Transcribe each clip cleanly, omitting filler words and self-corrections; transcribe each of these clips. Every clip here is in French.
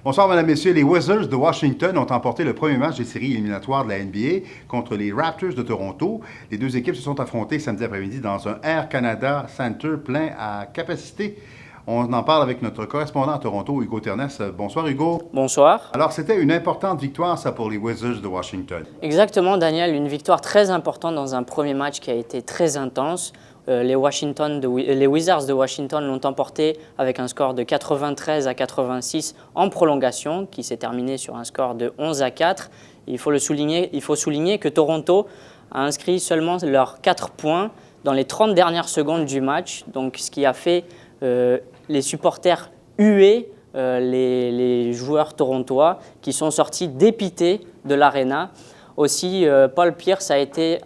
Bonsoir, mesdames, messieurs. Les Wizards de Washington ont emporté le premier match des séries éliminatoires de la NBA contre les Raptors de Toronto. Les deux équipes se sont affrontées samedi après-midi dans un Air Canada Center plein à capacité. On en parle avec notre correspondant à Toronto, Hugo Ternes. Bonsoir, Hugo. Bonsoir. Alors, c'était une importante victoire, ça, pour les Wizards de Washington. Exactement, Daniel. Une victoire très importante dans un premier match qui a été très intense. Les Wizards de Washington l'ont emporté avec un score de 93-86 en prolongation, qui s'est terminé sur un score de 11-4. Il faut souligner que Toronto a inscrit seulement leurs 4 points dans les 30 dernières secondes du match, donc ce qui a fait les supporters huer les joueurs torontois qui sont sortis dépités de l'aréna. Aussi, Paul Pierce a été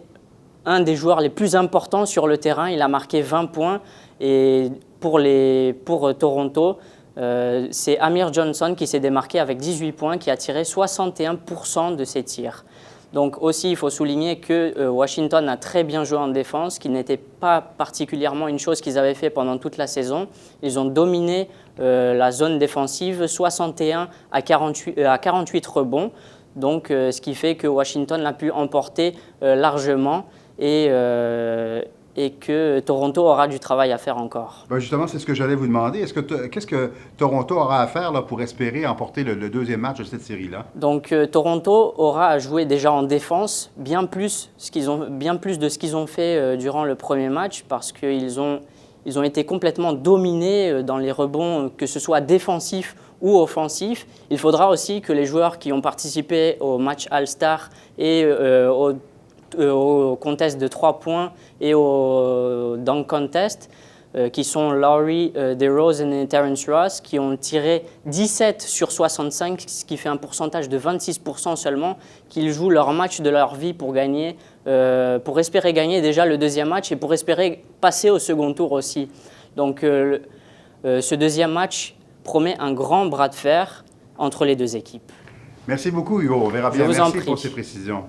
un des joueurs les plus importants sur le terrain. Il a marqué 20 points. Et pour Toronto, c'est Amir Johnson qui s'est démarqué avec 18 points, qui a tiré 61% de ses tirs. Donc aussi, il faut souligner que Washington a très bien joué en défense, qui n'était pas particulièrement une chose qu'ils avaient fait pendant toute la saison. Ils ont dominé la zone défensive, 61 à 48 rebonds. Donc, ce qui fait que Washington a pu emporter largement et que Toronto aura du travail à faire encore. Ben justement, c'est ce que j'allais vous demander. Qu'est-ce que Toronto aura à faire là, pour espérer emporter le deuxième match de cette série-là? Donc, Toronto aura à jouer déjà en défense, bien plus de ce qu'ils ont fait durant le premier match, parce qu'ils ont été complètement dominés dans les rebonds, que ce soit défensif ou offensif. Il faudra aussi que les joueurs qui ont participé au match All-Star et au contest de 3 points et au dunk contest, qui sont Lowry, DeRozan et Terrence Ross, qui ont tiré 17 sur 65, ce qui fait un pourcentage de 26% seulement, qu'ils jouent leur match de leur vie pour gagner, pour espérer gagner déjà le deuxième match et pour espérer passer au second tour aussi. Donc ce deuxième match promet un grand bras de fer entre les deux équipes. Merci beaucoup, Hugo. On verra bien. Je vous en Merci prie. pour ces précisions.